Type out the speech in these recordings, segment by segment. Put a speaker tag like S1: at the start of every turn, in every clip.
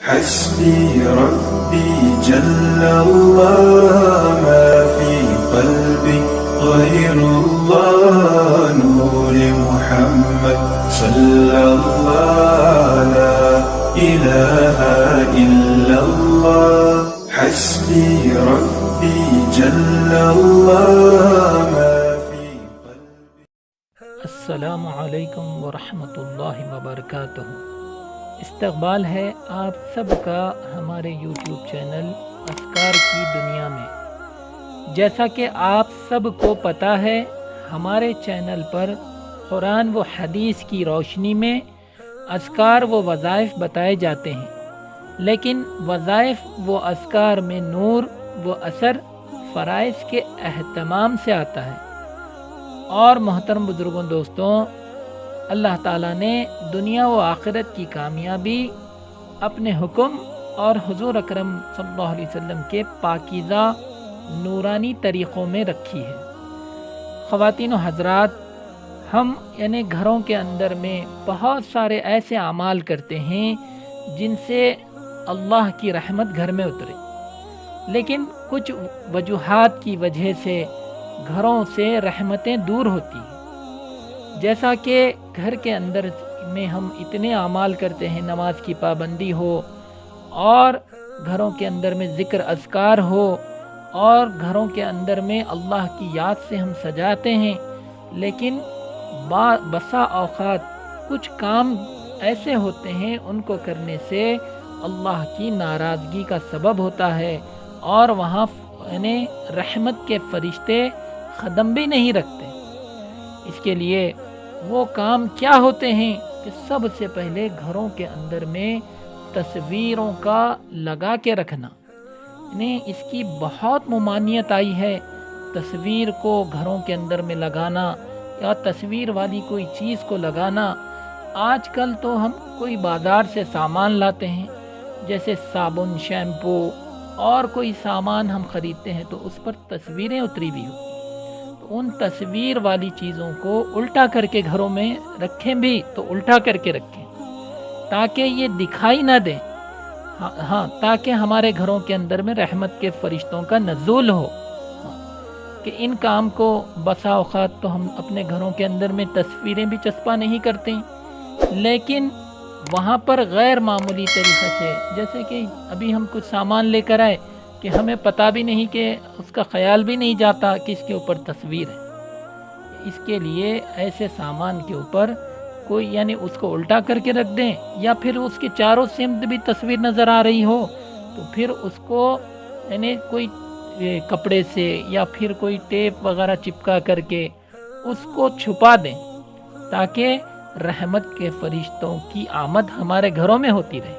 S1: حسبي ربي جل الله ما في قلبي غير الله نور محمد صلى الله لا إله إلا الله حسبي ربي جل الله ما في قلبي.
S2: السلام علیکم ورحمۃ اللہ وبرکاتہ۔ استقبال ہے آپ سب کا ہمارے یوٹیوب چینل اذکار کی دنیا میں۔ جیسا کہ آپ سب کو پتہ ہے، ہمارے چینل پر قرآن و حدیث کی روشنی میں اذکار و وظائف بتائے جاتے ہیں، لیکن وظائف و اذکار میں نور و اثر فرائض کے اہتمام سے آتا ہے۔ اور محترم بزرگوں دوستوں، اللہ تعالیٰ نے دنیا و آخرت کی کامیابی اپنے حکم اور حضور اکرم صلی اللہ علیہ وسلم کے پاکیزہ نورانی طریقوں میں رکھی ہے۔ خواتین و حضرات، ہم گھروں کے اندر میں بہت سارے ایسے اعمال کرتے ہیں جن سے اللہ کی رحمت گھر میں اترے، لیکن کچھ وجوہات کی وجہ سے گھروں سے رحمتیں دور ہوتی ہیں۔ جیسا کہ گھر کے اندر میں ہم اتنے اعمال کرتے ہیں، نماز کی پابندی ہو، اور گھروں کے اندر میں ذکر اذکار ہو، اور گھروں کے اندر میں اللہ کی یاد سے ہم سجاتے ہیں، لیکن بسا اوقات کچھ کام ایسے ہوتے ہیں ان کو کرنے سے اللہ کی ناراضگی کا سبب ہوتا ہے، اور وہاں رحمت کے فرشتے قدم بھی نہیں رکھتے۔ اس کے لیے وہ کام کیا ہوتے ہیں کہ سب سے پہلے گھروں کے اندر میں تصویروں کا لگا کے رکھنا۔ اس کی بہت ممانعت آئی ہے، تصویر کو گھروں کے اندر میں لگانا یا تصویر والی کوئی چیز کو لگانا۔ آج کل تو ہم کوئی بازار سے سامان لاتے ہیں، جیسے صابن، شیمپو اور کوئی سامان ہم خریدتے ہیں تو اس پر تصویریں اتری بھی ہوتی ہیں۔ ان تصویر والی چیزوں کو الٹا کر کے گھروں میں رکھیں بھی تو الٹا کر کے رکھیں، تاکہ یہ دکھائی نہ دیں، تاکہ ہمارے گھروں کے اندر میں رحمت کے فرشتوں کا نزول ہو۔ کہ ان کام کو بسا اوقات تو ہم اپنے گھروں کے اندر میں تصویریں بھی چسپاں نہیں کرتے، لیکن وہاں پر غیر معمولی طریقے سے، جیسے کہ ابھی ہم کچھ سامان لے کر آئے کہ ہمیں پتہ بھی نہیں، کہ اس کا خیال بھی نہیں جاتا کہ اس کے اوپر تصویر ہے۔ اس کے لیے ایسے سامان کے اوپر کوئی اس کو الٹا کر کے رکھ دیں، یا پھر اس کے چاروں سمت بھی تصویر نظر آ رہی ہو تو پھر اس کو کوئی کپڑے سے یا پھر کوئی ٹیپ وغیرہ چپکا کر کے اس کو چھپا دیں، تاکہ رحمت کے فرشتوں کی آمد ہمارے گھروں میں ہوتی رہے۔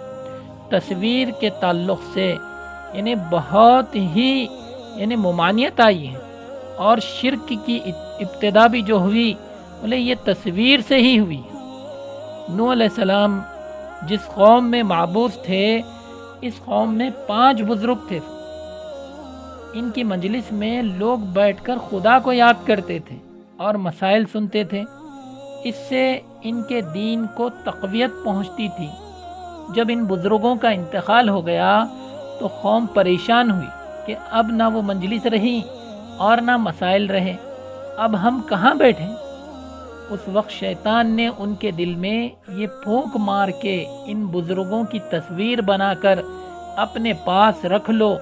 S2: تصویر کے تعلق سے بہت ہی ممانعت آئی ہے، اور شرک کی ابتدا بھی جو ہوئی یہ تصویر سے ہی ہوئی۔ نوح علیہ السلام جس قوم میں معبود تھے، اس قوم میں 5 بزرگ تھے۔ ان کی مجلس میں لوگ بیٹھ کر خدا کو یاد کرتے تھے اور مسائل سنتے تھے، اس سے ان کے دین کو تقویت پہنچتی تھی۔ جب ان بزرگوں کا انتقال ہو گیا تو قوم پریشان ہوئی کہ اب نہ وہ مجلس رہی اور نہ مسائل رہے، اب ہم کہاں بیٹھیں؟ اس وقت شیطان نے ان کے دل میں یہ پھونک مار کے ان بزرگوں کی تصویر بنا کر اپنے پاس رکھ لو،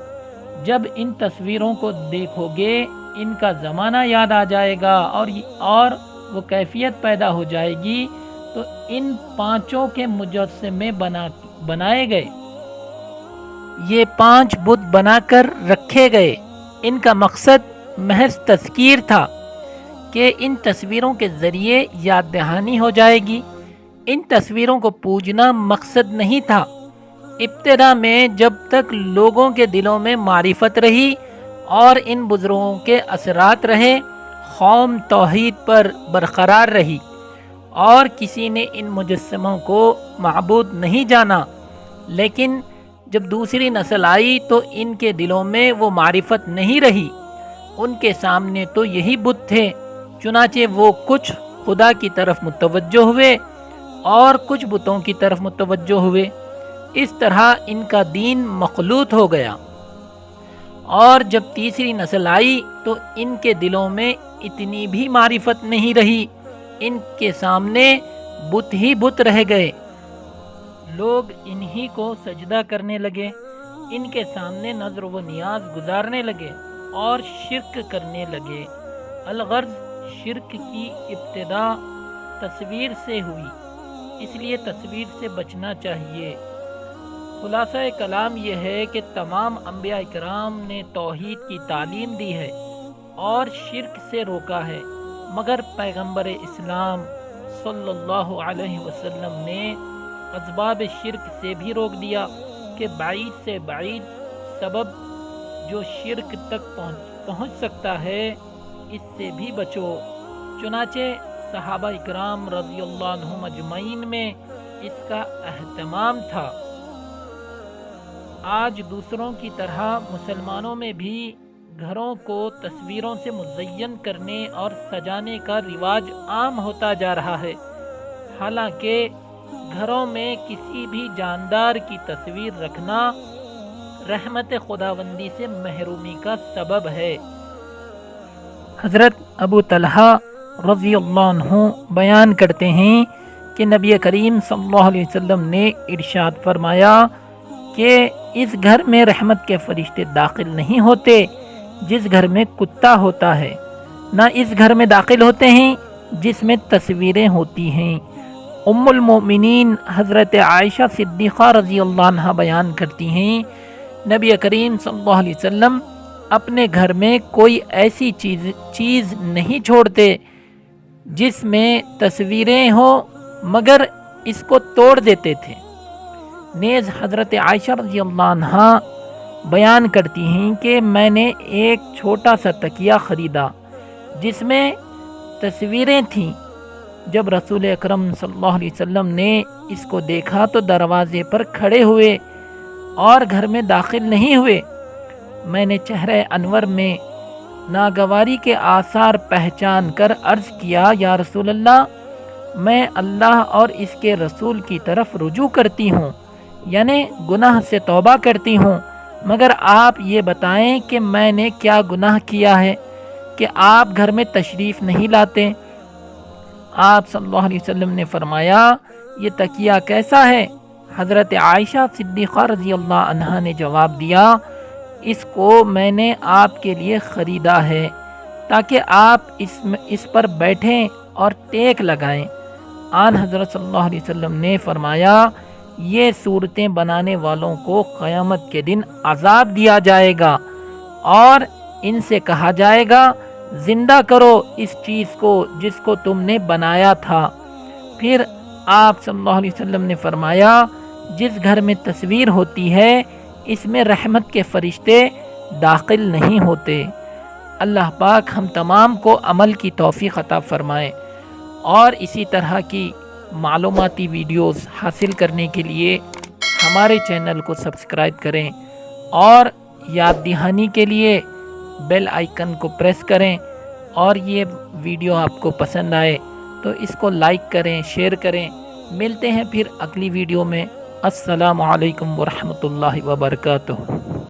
S2: جب ان تصویروں کو دیکھو گے ان کا زمانہ یاد آ جائے گا اور وہ کیفیت پیدا ہو جائے گی، تو ان 5 کے مجسمے بنائے گئے۔ یہ 5 بت بنا کر رکھے گئے۔ ان کا مقصد محض تذکیر تھا کہ ان تصویروں کے ذریعے یاد دہانی ہو جائے گی۔ ان تصویروں کو پوجنا مقصد نہیں تھا۔ ابتدا میں جب تک لوگوں کے دلوں میں معرفت رہی اور ان بزرگوں کے اثرات رہے، قوم توحید پر برقرار رہی، اور کسی نے ان مجسموں کو معبود نہیں جانا۔ لیکن جب دوسری نسل آئی تو ان کے دلوں میں وہ معرفت نہیں رہی، ان کے سامنے تو یہی بت تھے، چنانچہ وہ کچھ خدا کی طرف متوجہ ہوئے اور کچھ بتوں کی طرف متوجہ ہوئے۔ اس طرح ان کا دین مخلوط ہو گیا، اور جب تیسری نسل آئی تو ان کے دلوں میں اتنی بھی معرفت نہیں رہی، ان کے سامنے بت ہی بت رہ گئے، لوگ انہی کو سجدہ کرنے لگے، ان کے سامنے نظر و نیاز گزارنے لگے اور شرک کرنے لگے۔ الغرض شرک کی ابتدا تصویر سے ہوئی، اس لیے تصویر سے بچنا چاہیے۔ خلاصہ کلام یہ ہے کہ تمام انبیاء کرام نے توحید کی تعلیم دی ہے اور شرک سے روکا ہے، مگر پیغمبر اسلام صلی اللہ علیہ وسلم نے اسباب شرک سے بھی روک دیا کہ بعید سے بعید سبب جو شرک تک پہنچ سکتا ہے اس سے بھی بچو۔ چنانچہ صحابہ اکرام رضی اللہ عنہم اجمعین میں اس کا اہتمام تھا۔ آج دوسروں کی طرح مسلمانوں میں بھی گھروں کو تصویروں سے مزین کرنے اور سجانے کا رواج عام ہوتا جا رہا ہے، حالانکہ گھروں میں کسی بھی جاندار کی تصویر رکھنا رحمت خداوندی سے محرومی کا سبب ہے۔ حضرت ابو طلحہ رضی اللہ عنہ بیان کرتے ہیں کہ نبی کریم صلی اللہ علیہ وسلم نے ارشاد فرمایا کہ اس گھر میں رحمت کے فرشتے داخل نہیں ہوتے جس گھر میں کتا ہوتا ہے، نہ اس گھر میں داخل ہوتے ہیں جس میں تصویریں ہوتی ہیں۔ ام المؤمنین حضرت عائشہ صدیقہ رضی اللہ عنہ بیان کرتی ہیں نبی کریم صلی اللہ علیہ وسلم اپنے گھر میں کوئی ایسی چیز نہیں چھوڑتے جس میں تصویریں ہوں، مگر اس کو توڑ دیتے تھے۔ نیز حضرت عائشہ رضی اللہ عنہ بیان کرتی ہیں کہ میں نے ایک چھوٹا سا تکیہ خریدا جس میں تصویریں تھیں، جب رسول اکرم صلی اللہ علیہ وسلم نے اس کو دیکھا تو دروازے پر کھڑے ہوئے اور گھر میں داخل نہیں ہوئے۔ میں نے چہرہ انور میں ناگواری کے آثار پہچان کر عرض کیا، یا رسول اللہ، میں اللہ اور اس کے رسول کی طرف رجوع کرتی ہوں، یعنی گناہ سے توبہ کرتی ہوں، مگر آپ یہ بتائیں کہ میں نے کیا گناہ کیا ہے کہ آپ گھر میں تشریف نہیں لاتے؟ آپ صلی اللہ علیہ وسلم نے فرمایا، یہ تکیہ کیسا ہے؟ حضرت عائشہ صدیقہ رضی اللہ عنہا نے جواب دیا، اس کو میں نے آپ کے لیے خریدا ہے تاکہ آپ اس پر بیٹھیں اور ٹیک لگائیں۔ آن حضرت صلی اللہ علیہ وسلم نے فرمایا، یہ صورتیں بنانے والوں کو قیامت کے دن عذاب دیا جائے گا اور ان سے کہا جائے گا، زندہ کرو اس چیز کو جس کو تم نے بنایا تھا۔ پھر آپ صلی اللہ علیہ وسلم نے فرمایا، جس گھر میں تصویر ہوتی ہے اس میں رحمت کے فرشتے داخل نہیں ہوتے۔ اللہ پاک ہم تمام کو عمل کی توفیق عطا فرمائے، اور اسی طرح کی معلوماتی ویڈیوز حاصل کرنے کے لیے ہمارے چینل کو سبسکرائب کریں، اور یاد دہانی کے لیے بیل آئیکن کو پریس کریں، اور یہ ویڈیو آپ کو پسند آئے تو اس کو لائک کریں، شیئر کریں۔ ملتے ہیں پھر اگلی ویڈیو میں۔ السلام علیکم ورحمۃ اللہ وبرکاتہ۔